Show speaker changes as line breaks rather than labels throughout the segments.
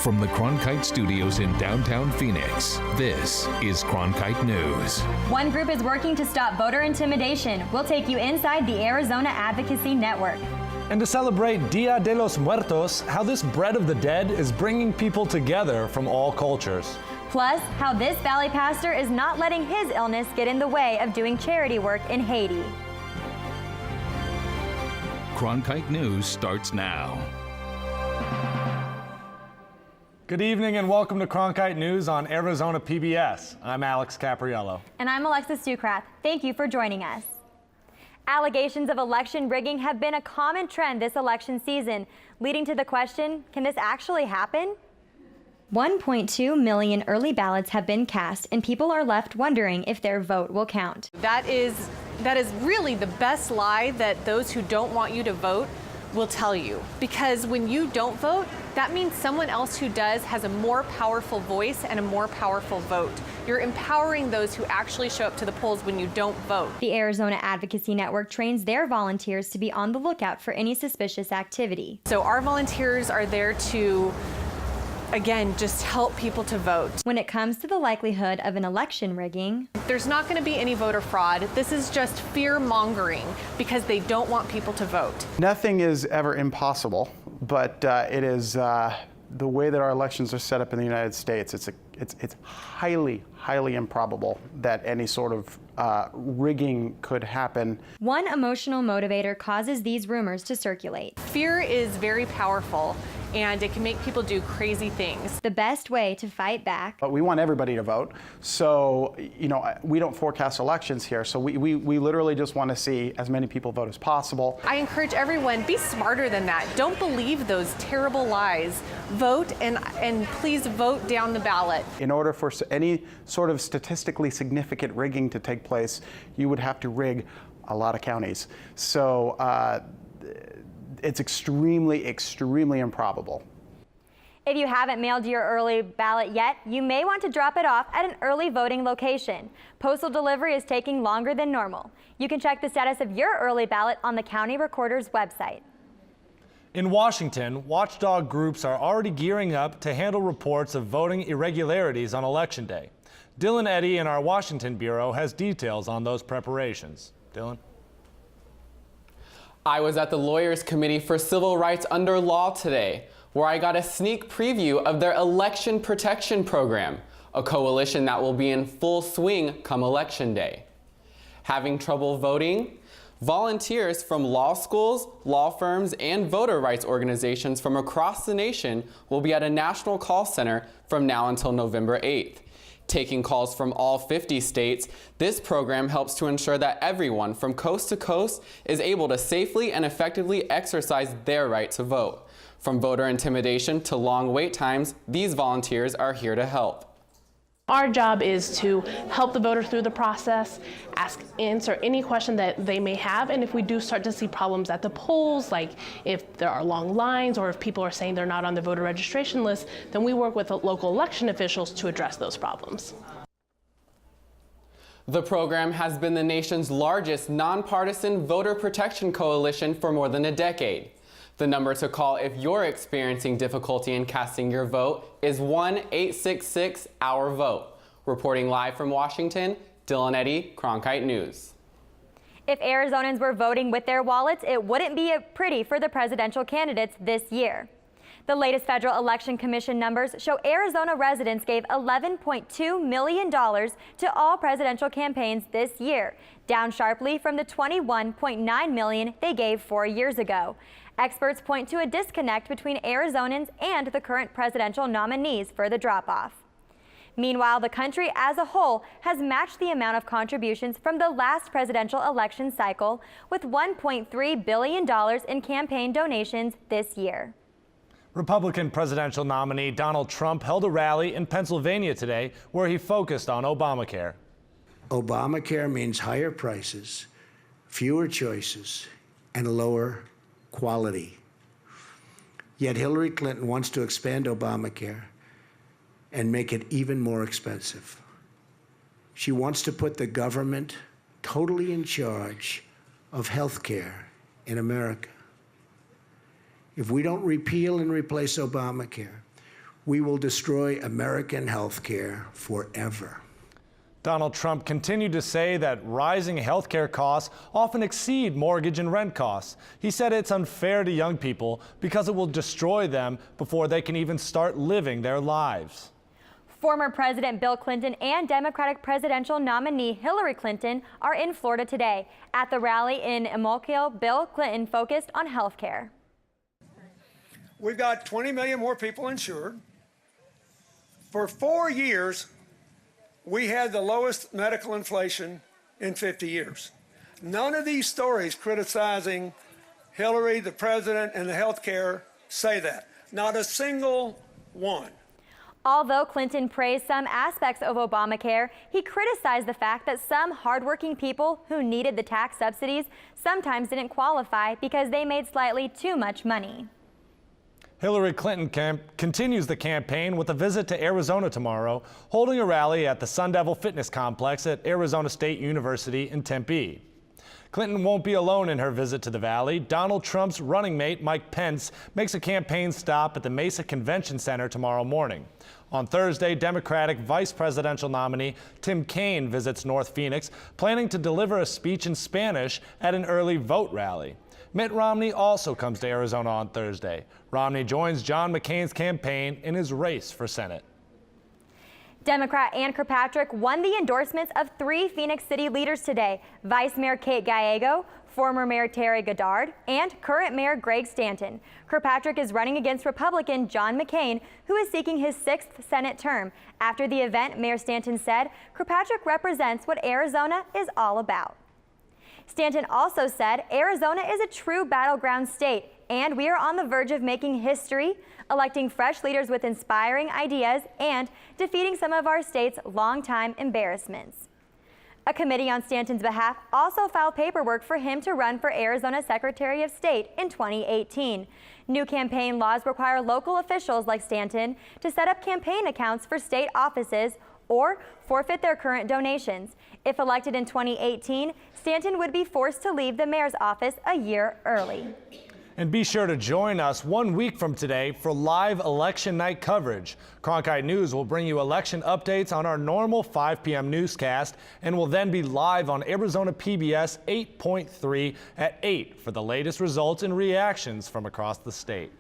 From the Cronkite studios in downtown Phoenix, this is Cronkite News.
One group is working to stop voter intimidation. We'll take you inside the Arizona Advocacy Network.
And to celebrate Dia de los Muertos, how this bread of the dead is bringing people together from all cultures.
Plus, how this Valley pastor is not letting his illness get in the way of doing charity work in Haiti.
Cronkite News starts now.
Good evening and welcome to Cronkite News on Arizona PBS. I'm Alex Capriello.
And I'm Alexis Ducrath. Thank you for joining us. Allegations of election rigging have been a common trend this election season, leading to the question, can this actually happen? 1.2 million early ballots have been cast, and people are left wondering if their vote will count.
That is really the best lie that those who don't want you to vote will tell you. Because when you don't vote, that means someone else who does has a more powerful voice and a more powerful vote. You're empowering those who actually show up to the polls when you don't vote.
The Arizona Advocacy Network trains their volunteers to be on the lookout for any suspicious activity.
So our volunteers are there to, again, just help people to vote.
When it comes to the likelihood of an election rigging,
there's not going to be any voter fraud. This is just fear mongering because they don't want people to vote.
Nothing is ever impossible, but it is the way that our elections are set up in the United States. It's highly, highly improbable that any sort of rigging could happen.
One emotional motivator causes these rumors to circulate.
Fear is very powerful, and it can make people do crazy things.
The best way to fight back.
But we want everybody to vote, so we don't forecast elections here, so we literally just want to see as many people vote as possible.
I encourage everyone, be smarter than that. Don't believe those terrible lies. Vote, and please vote down the ballot.
In order for any sort of statistically significant rigging to take place, you would have to rig a lot of counties. So it's extremely, extremely improbable.
If you haven't mailed your early ballot yet, you may want to drop it off at an early voting location. Postal delivery is taking longer than normal. You can check the status of your early ballot on the county recorder's website.
In Washington, watchdog groups are already gearing up to handle reports of voting irregularities on Election Day. Dylan Eddy in our Washington Bureau has details on those preparations. Dylan?
I was at the Lawyers Committee for Civil Rights Under Law today, where I got a sneak preview of their Election Protection Program, a coalition that will be in full swing come Election Day. Having trouble voting? Volunteers from law schools, law firms, and voter rights organizations from across the nation will be at a national call center from now until November 8th. Taking calls from all 50 states, this program helps to ensure that everyone from coast to coast is able to safely and effectively exercise their right to vote. From voter intimidation to long wait times, these volunteers are here to help.
Our job is to help the voter through the process, answer any question that they may have, and if we do start to see problems at the polls, like if there are long lines or if people are saying they're not on the voter registration list, then we work with local election officials to address those problems.
The program has been the nation's largest nonpartisan voter protection coalition for more than a decade. The number to call if you're experiencing difficulty in casting your vote is 1-866-OUR-VOTE. Reporting live from Washington, Dylan Eddy, Cronkite News.
If Arizonans were voting with their wallets, it wouldn't be pretty for the presidential candidates this year. The latest Federal Election Commission numbers show Arizona residents gave $11.2 million to all presidential campaigns this year, down sharply from the $21.9 million they gave 4 years ago. Experts point to a disconnect between Arizonans and the current presidential nominees for the drop-off. Meanwhile, the country as a whole has matched the amount of contributions from the last presidential election cycle with $1.3 billion in campaign donations this year.
Republican presidential nominee Donald Trump held a rally in Pennsylvania today where he focused on Obamacare.
Obamacare means higher prices, fewer choices, and lower quality. Yet Hillary Clinton wants to expand Obamacare and make it even more expensive. She wants to put the government totally in charge of health care in America. If we don't repeal and replace Obamacare, we will destroy American health care forever.
Donald Trump continued to say that rising health care costs often exceed mortgage and rent costs. He said it's unfair to young people because it will destroy them before they can even start living their lives.
Former President Bill Clinton and Democratic presidential nominee Hillary Clinton are in Florida today. At the rally in Immokalee, Bill Clinton focused on health care.
We've got 20 million more people insured. For 4 years, we had the lowest medical inflation in 50 years. None of these stories criticizing Hillary, the president, and the health care say that. Not a single one.
Although Clinton praised some aspects of Obamacare, he criticized the fact that some hardworking people who needed the tax subsidies sometimes didn't qualify because they made slightly too much money.
Hillary Clinton continues the campaign with a visit to Arizona tomorrow, holding a rally at the Sun Devil Fitness Complex at Arizona State University in Tempe. Clinton won't be alone in her visit to the Valley. Donald Trump's running mate, Mike Pence, makes a campaign stop at the Mesa Convention Center tomorrow morning. On Thursday, Democratic vice presidential nominee Tim Kaine visits North Phoenix, planning to deliver a speech in Spanish at an early vote rally. Mitt Romney also comes to Arizona on Thursday. Romney joins John McCain's campaign in his race for Senate.
Democrat Ann Kirkpatrick won the endorsements of 3 Phoenix City leaders today: Vice Mayor Kate Gallego, former Mayor Terry Goddard, and current Mayor Greg Stanton. Kirkpatrick is running against Republican John McCain, who is seeking his 6th Senate term. After the event, Mayor Stanton said Kirkpatrick represents what Arizona is all about. Stanton also said Arizona is a true battleground state, and we are on the verge of making history, electing fresh leaders with inspiring ideas, and defeating some of our state's longtime embarrassments. A committee on Stanton's behalf also filed paperwork for him to run for Arizona Secretary of State in 2018. New campaign laws require local officials like Stanton to set up campaign accounts for state offices or forfeit their current donations. If elected in 2018, Stanton would be forced to leave the mayor's office a year early.
And be sure to join us 1 week from today for live election night coverage. Cronkite News will bring you election updates on our normal 5 p.m. newscast and will then be live on Arizona PBS 8.3 at 8 for the latest results and reactions from across the state.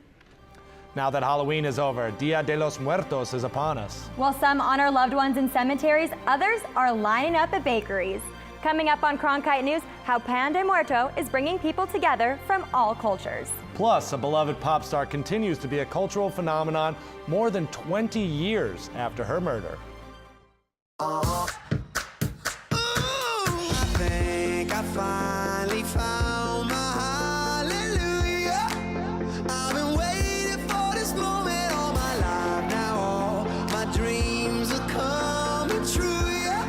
Now that Halloween is over, Dia de los Muertos is upon us.
While some honor loved ones in cemeteries, others are lining up at bakeries. Coming up on Cronkite News, how Pan de Muerto is bringing people together from all cultures.
Plus, a beloved pop star continues to be a cultural phenomenon more than 20 years after her murder.
I think I finally found my hallelujah. I've been waiting for this moment all my life now. All my dreams are coming true, yeah.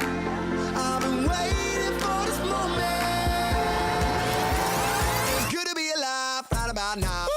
I've been waiting for this moment. It's good to be alive right about now.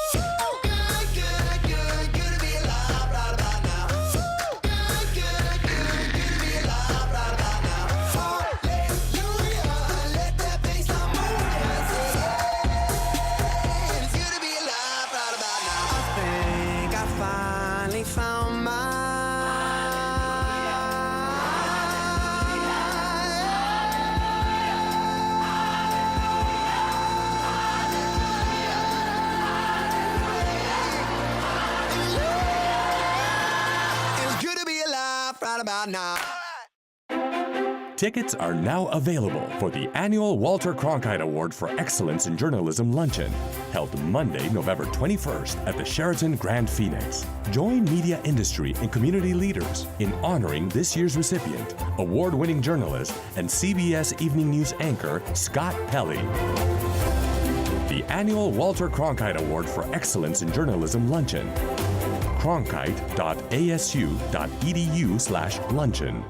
Now.
Tickets are now available for the annual Walter Cronkite Award for Excellence in Journalism Luncheon, held Monday, November 21st at the Sheraton Grand Phoenix. Join media industry and community leaders in honoring this year's recipient, award-winning journalist and CBS Evening News anchor Scott Pelley. The annual Walter Cronkite Award for Excellence in Journalism Luncheon. cronkite.asu.edu/luncheon.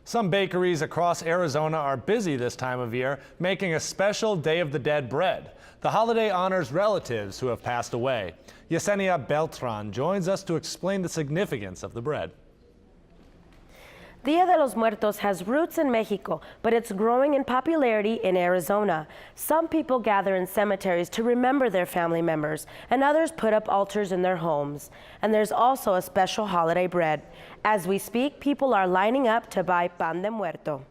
Some bakeries across Arizona are busy this time of year, making a special Day of the Dead bread. The holiday honors relatives who have passed away. Yesenia Beltran joins us to explain the significance of the bread.
Dia de los Muertos has roots in Mexico, but it's growing in popularity in Arizona. Some people gather in cemeteries to remember their family members, and others put up altars in their homes. And there's also a special holiday bread. As we speak, people are lining up to buy pan de muerto.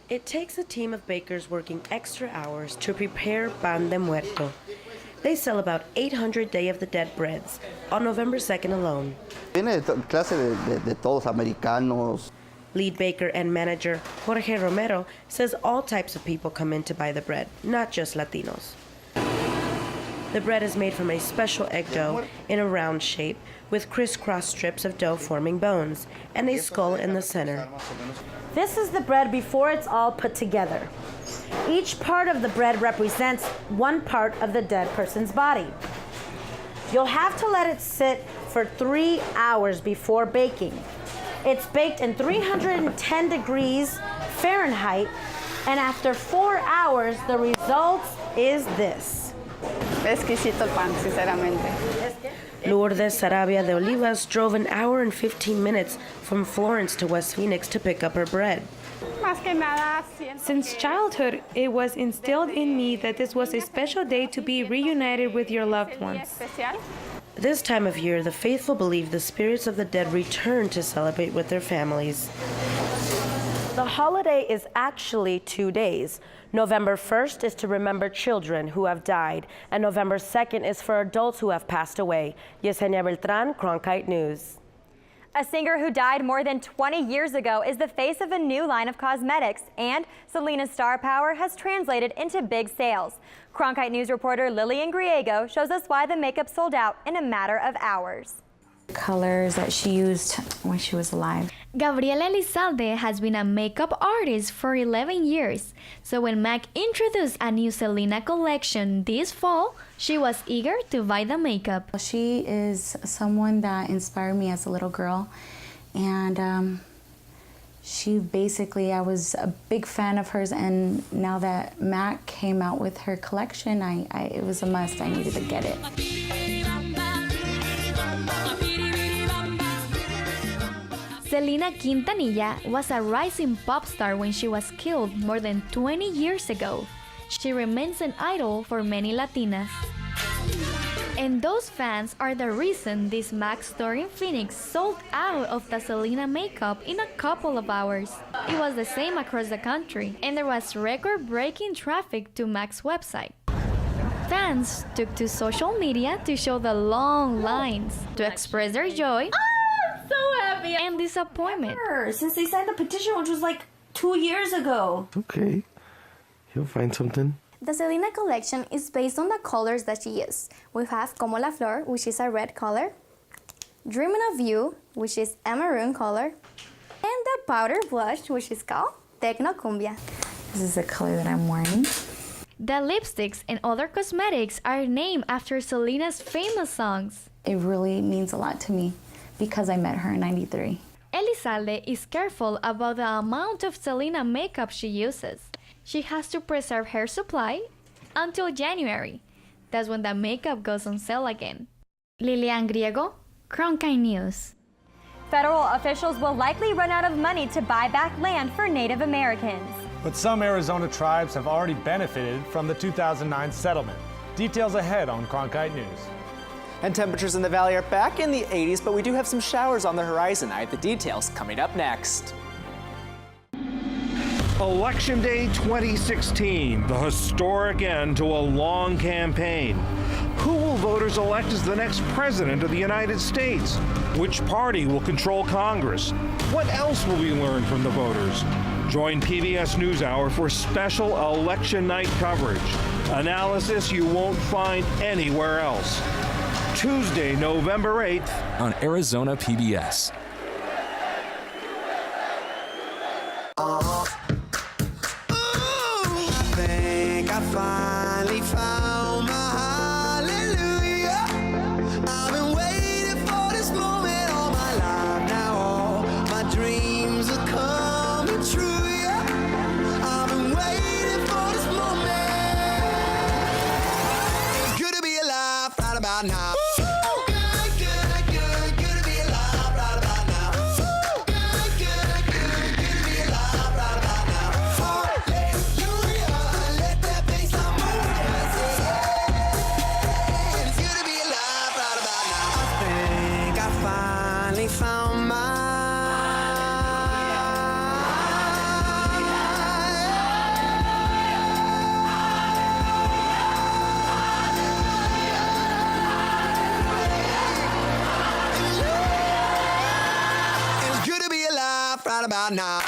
It takes a team of bakers working extra hours to prepare pan de muerto. They sell about 800 Day of the Dead breads on November 2nd alone.
Tiene clase de todos americanos.
Lead baker and manager Jorge Romero says all types of people come in to buy the bread, not just Latinos. The bread is made from a special egg dough in a round shape with crisscross strips of dough forming bones and a skull in the center. This is the bread before it's all put together. Each part of the bread represents one part of the dead person's body. You'll have to let it sit for 3 hours before baking. It's baked in 310 degrees Fahrenheit, and after 4 hours, the result is this.
Exquisito pan, sinceramente.
Lourdes Sarabia de Olivas drove an hour and 15 minutes from Florence to West Phoenix to pick up her bread.
Since childhood, it was instilled in me that this was a special day to be reunited with your loved ones.
This time of year, the faithful believe the spirits of the dead return to celebrate with their families. The holiday is actually 2 days. November 1st is to remember children who have died, and November 2nd is for adults who have passed away. Yesenia Beltran, Cronkite News.
A singer who died more than 20 years ago is the face of a new line of cosmetics, and Selena's star power has translated into big sales. Cronkite News reporter Lillian Griego shows us why the makeup sold out in a matter of hours.
Colors that she used when she was alive.
Gabriela Elizalde has been a makeup artist for 11 years, so when MAC introduced a new Selena collection this fall, she was eager to buy the makeup.
She is someone that inspired me as a little girl, and she basically, I was a big fan of hers, and now that MAC came out with her collection, it was a must. I needed to get it.
Selena Quintanilla was a rising pop star when she was killed more than 20 years ago. She remains an idol for many Latinas. And those fans are the reason this MAC store in Phoenix sold out of the Selena makeup in a couple of hours. It was the same across the country, and there was record-breaking traffic to MAC's website. Fans took to social media to show the long lines to express their joy
So happy.
and disappointment.
Since they signed the petition, which was like 2 years ago.
Okay, you'll find something.
The Selena collection is based on the colors that she used. We have Como la Flor, which is a red color, Dreaming of You, which is a maroon color, and the powder blush, which is called Tecno Cumbia.
This is the color that I'm wearing.
The lipsticks and other cosmetics are named after Selena's famous songs.
It really means a lot to me because I met her in '93.
Elizalde is careful about the amount of Selena makeup she uses. She has to preserve her supply until January. That's when the makeup goes on sale again. Lilian Griego, Cronkite News.
Federal officials will likely run out of money to buy back land for Native Americans.
But some Arizona tribes have already benefited from the 2009 settlement. Details ahead on Cronkite News.
And temperatures in the valley are back in the 80s, but we do have some showers on the horizon. I have the details coming up next.
Election Day 2016, the historic end to a long campaign. Who will voters elect as the next president of the United States? Which party will control Congress? What else will we learn from the voters? Join PBS NewsHour for special election night coverage. Analysis you won't find anywhere else. Tuesday, November 8th
on Arizona PBS.
I finally found my hallelujah. I've been waiting for this moment all my life. Now all my dreams are come. about now?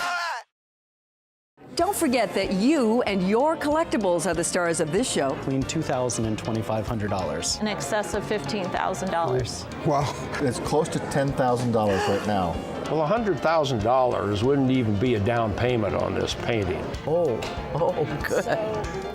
Don't forget that you and your collectibles are the stars of this show.
Between $2,000 and $2,500.
In excess of $15,000.
Well, it's close to $10,000 right now.
Well, $100,000 wouldn't even be a down payment on this painting.
Oh, good.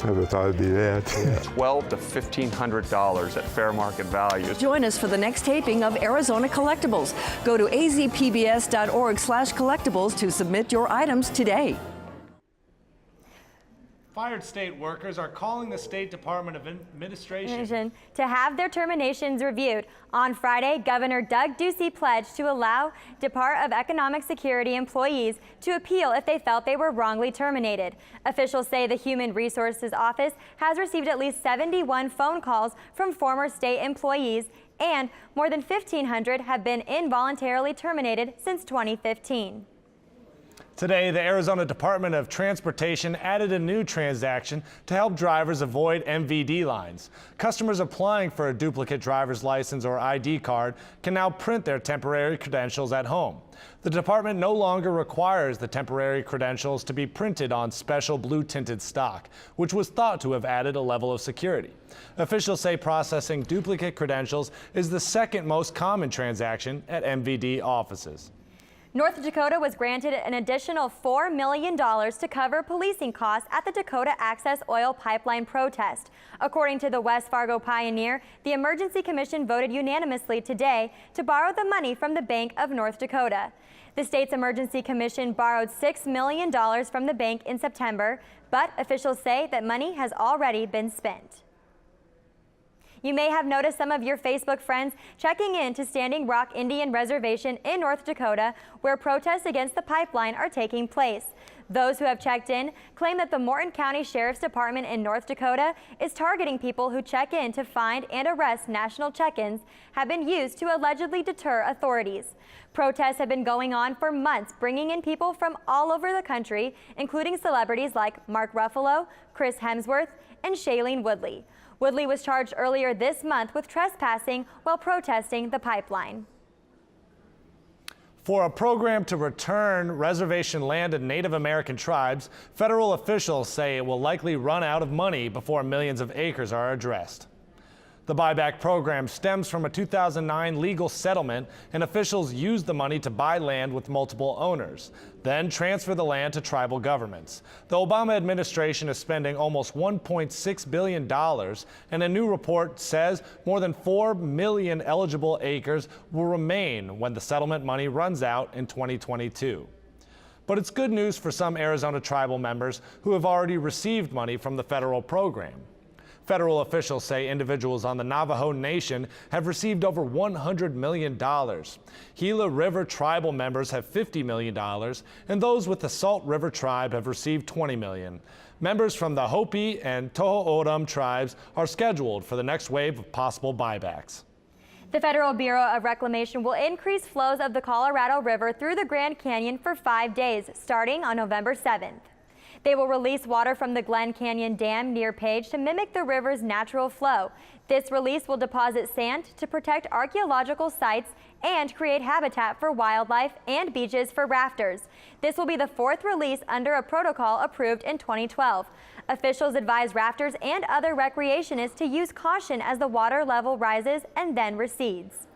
Never thought it'd be that.
$1,200 to $1,500 at fair market value.
Join us for the next taping of Arizona Collectibles. Go to azpbs.org/collectibles to submit your items today.
Fired state workers are calling the State Department of Administration
to have their terminations reviewed. On Friday, Governor Doug Ducey pledged to allow Department of Economic Security employees to appeal if they felt they were wrongly terminated. Officials say the Human Resources Office has received at least 71 phone calls from former state employees, and more than 1,500 have been involuntarily terminated since 2015.
Today, the Arizona Department of Transportation added a new transaction to help drivers avoid MVD lines. Customers applying for a duplicate driver's license or ID card can now print their temporary credentials at home. The department no longer requires the temporary credentials to be printed on special blue-tinted stock, which was thought to have added a level of security. Officials say processing duplicate credentials is the second most common transaction at MVD offices.
North Dakota was granted an additional $4 million to cover policing costs at the Dakota Access Oil Pipeline protest. According to the West Fargo Pioneer, the Emergency Commission voted unanimously today to borrow the money from the Bank of North Dakota. The state's Emergency Commission borrowed $6 million from the bank in September, but officials say that money has already been spent. You may have noticed some of your Facebook friends checking in to Standing Rock Indian Reservation in North Dakota, where protests against the pipeline are taking place. Those who have checked in claim that the Morton County Sheriff's Department in North Dakota is targeting people who check in to find and arrest national check-ins have been used to allegedly deter authorities. Protests have been going on for months, bringing in people from all over the country, including celebrities like Mark Ruffalo, Chris Hemsworth, and Shailene Woodley. Woodley was charged earlier this month with trespassing while protesting the pipeline.
For a program to return reservation land to Native American tribes, federal officials say it will likely run out of money before millions of acres are addressed. The buyback program stems from a 2009 legal settlement, and officials used the money to buy land with multiple owners, then transfer the land to tribal governments. The Obama administration is spending almost $1.6 billion, and a new report says more than 4 million eligible acres will remain when the settlement money runs out in 2022. But it's good news for some Arizona tribal members who have already received money from the federal program. Federal officials say individuals on the Navajo Nation have received over $100 million. Gila River tribal members have $50 million, and those with the Salt River tribe have received $20 million. Members from the Hopi and Toho'odham tribes are scheduled for the next wave of possible buybacks.
The Federal Bureau of Reclamation will increase flows of the Colorado River through the Grand Canyon for 5 days, starting on November 7th. They will release water from the Glen Canyon Dam near Page to mimic the river's natural flow. This release will deposit sand to protect archaeological sites and create habitat for wildlife and beaches for rafters. This will be the 4th release under a protocol approved in 2012. Officials advise rafters and other recreationists to use caution as the water level rises and then recedes.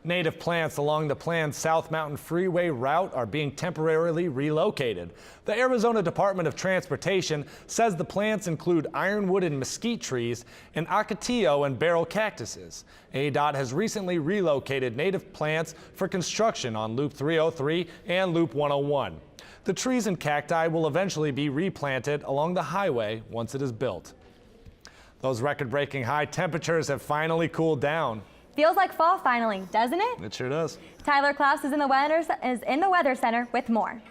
Native plants along the planned South Mountain Freeway route are being temporarily relocated. The Arizona Department of Transportation says the plants include ironwood and mesquite trees and ocotillo and barrel cactuses. ADOT has recently relocated native plants for construction on Loop 303 and Loop 101. The trees and cacti will eventually be replanted along the highway once it is built. Those record-breaking high temperatures have finally cooled down.
Feels like fall finally, doesn't it?
It sure does.
Tyler Klaus is in the Weather Center with more.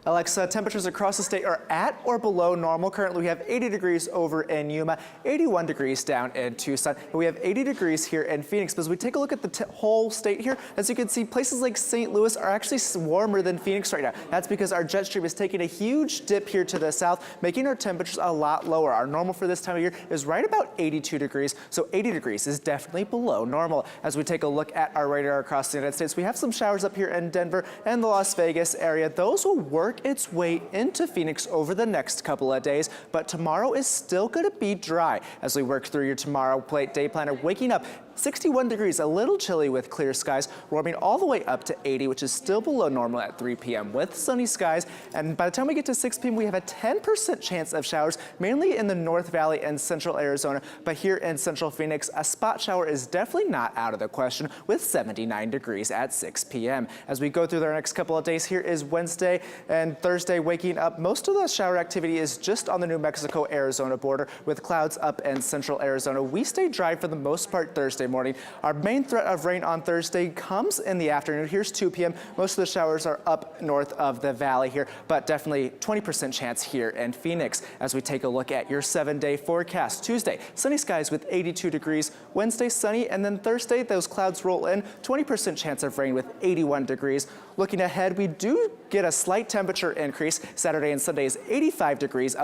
Alexa, temperatures across the state are at or below normal. Currently, we have 80 degrees over in Yuma, 81 degrees down in Tucson, and we have 80 degrees here in Phoenix. But as we take a look at the whole state here, as you can see, places like St. Louis are actually warmer than Phoenix right now. That's because our jet stream is taking a huge dip here to the south, making our temperatures a lot lower. Our normal for this time of year is right about 82 degrees, so 80 degrees is definitely below normal. As we take a look at our radar across the United States, we have some showers up here in Denver and the Las Vegas area. Those will work its way into Phoenix over the next couple of days, but tomorrow is still going to be dry. As we work through your tomorrow day planner, waking up 61 degrees, a little chilly with clear skies, warming all the way up to 80, which is still below normal at 3 p.m. with sunny skies. And by the time we get to 6 p.m., we have a 10% chance of showers, mainly in the North Valley and central Arizona. But here in central Phoenix, a spot shower is definitely not out of the question with 79 degrees at 6 p.m. As we go through our next couple of days, here is Wednesday and Thursday waking up. Most of the shower activity is just on the New Mexico-Arizona border with clouds up in central Arizona. We stay dry for the most part Thursday morning. Our main threat of rain on Thursday comes in the afternoon. Here's 2 p.m. Most of the showers are up north of the valley here, but definitely 20% chance here in Phoenix. As we take a look at your 7-day forecast, Tuesday, sunny skies with 82 degrees. Wednesday, sunny, and then Thursday, those clouds roll in. 20% chance of rain with 81 degrees. Looking ahead, we do get a slight temperature increase. Saturday and Sunday is 85 degrees,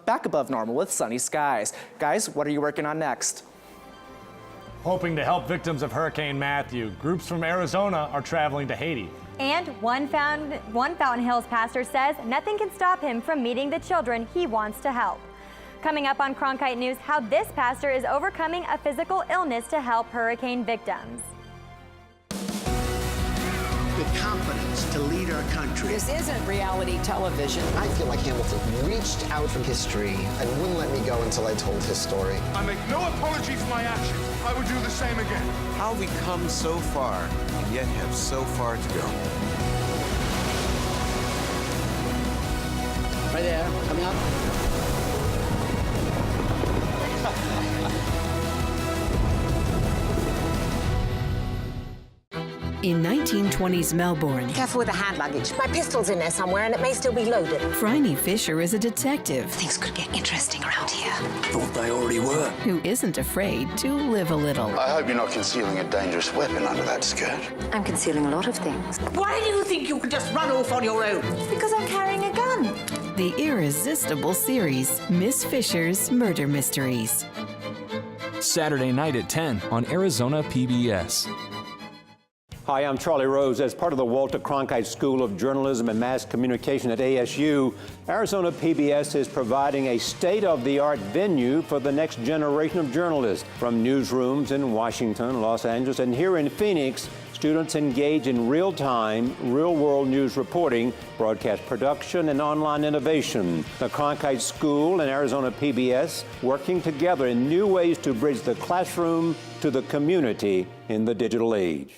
back above normal with sunny skies. Guys, what are you working on next?
Hoping to help victims of Hurricane Matthew, groups from Arizona are traveling to Haiti.
And one Fountain Hills pastor says nothing can stop him from meeting the children he wants to help. Coming up on Cronkite News, how this pastor is overcoming a physical illness to help hurricane victims.
The confidence to lead our country.
This isn't reality television.
I feel like Hamilton reached out from history and wouldn't let me go until I told his story.
I make no apology for my actions. I would do the same again.
How we come so far and yet have so far to go.
Right there, coming up.
In 1920s Melbourne,
Careful with the hand luggage. My pistol's in there somewhere and it may still be loaded.
Phryne Fisher is a detective.
Things could get interesting around here.
Thought they already were.
Who isn't afraid to live a little.
I hope you're not concealing a dangerous weapon under that skirt.
I'm concealing a lot of things. Why do you think you can just run off on your own? Because I'm carrying a gun.
The irresistible series, Miss Fisher's Murder Mysteries.
Saturday night at 10 on Arizona PBS.
Hi, I'm Charlie Rose. As part of the Walter Cronkite School of Journalism and Mass Communication at ASU, Arizona PBS is providing a state-of-the-art venue for the next generation of journalists. From newsrooms in Washington, Los Angeles, and here in Phoenix, students engage in real-time, real-world news reporting, broadcast production, and online innovation. The Cronkite School and Arizona PBS working together in new ways to bridge the classroom to the community in the digital age.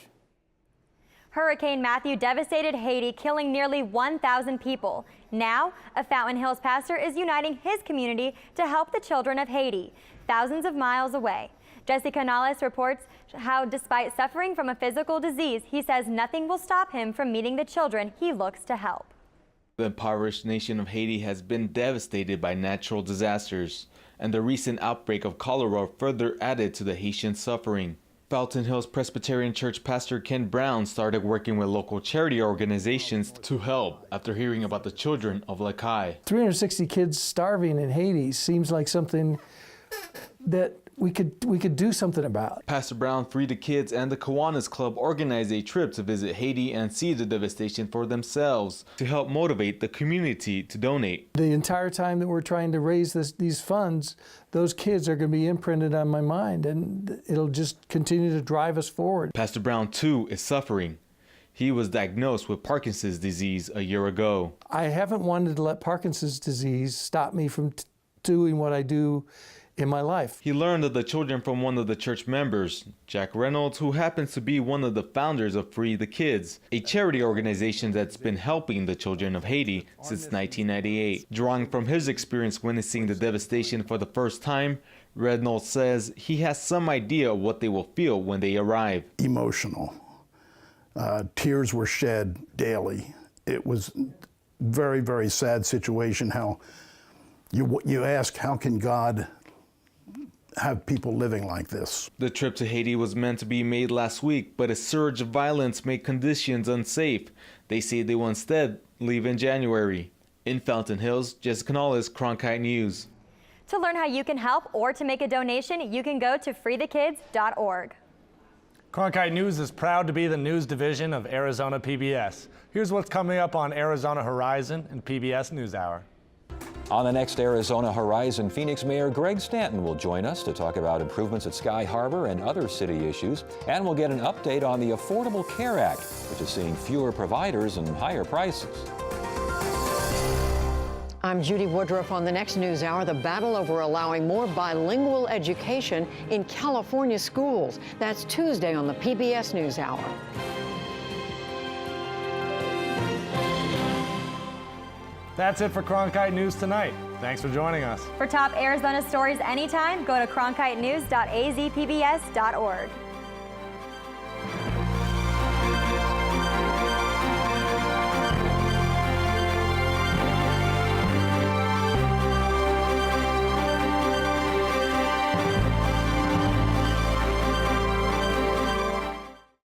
Hurricane Matthew devastated Haiti, killing nearly 1,000 people. Now, a Fountain Hills pastor is uniting his community to help the children of Haiti, thousands of miles away. Jesse Canales reports how, despite suffering from a physical disease, he says nothing will stop him from meeting the children he looks to help.
The impoverished nation of Haiti has been devastated by natural disasters, and the recent outbreak of cholera further added to the Haitian suffering. Fountain Hills Presbyterian Church pastor Ken Brown started working with local charity organizations to help after hearing about the children of Lakai.
360 kids starving in Haiti seems like something that we could do something about.
Pastor Brown, Free the Kids, and the Kiwanis Club organized a trip to visit Haiti and see the devastation for themselves to help motivate the community to donate.
The entire time that we're trying to raise these funds, those kids are going to be imprinted on my mind, and it'll just continue to drive us forward.
Pastor Brown, too, is suffering. He was diagnosed with Parkinson's disease a year ago.
I haven't wanted to let Parkinson's disease stop me from doing what I do in my life.
He learned of the children from one of the church members, Jack Reynolds, who happens to be one of the founders of Free the Kids, a charity organization that's been helping the children of Haiti since 1998. Drawing from his experience witnessing the devastation for the first time, Reynolds says he has some idea of what they will feel when they arrive.
Emotional. Tears were shed daily. It was
very, very sad situation. How you ask, how can God have people living like this?
The trip to Haiti was meant to be made last week, but a surge of violence made conditions unsafe. They say they will instead leave in January. In Fountain Hills, Jessica Knowles, Cronkite News.
To learn how you can help or to make a donation, you can go to freethekids.org.
Cronkite News is proud to be the news division of Arizona PBS. Here's what's coming up on Arizona Horizon and PBS NewsHour.
On the next Arizona Horizon, Phoenix Mayor Greg Stanton will join us to talk about improvements at Sky Harbor and other city issues. And we'll get an update on the Affordable Care Act, which is seeing fewer providers and higher prices.
I'm Judy Woodruff on the next NewsHour. The battle over allowing more bilingual education in California schools. That's Tuesday on the PBS NewsHour.
That's it for Cronkite News tonight. Thanks for joining us.
For top Arizona stories anytime, go to cronkitenews.azpbs.org.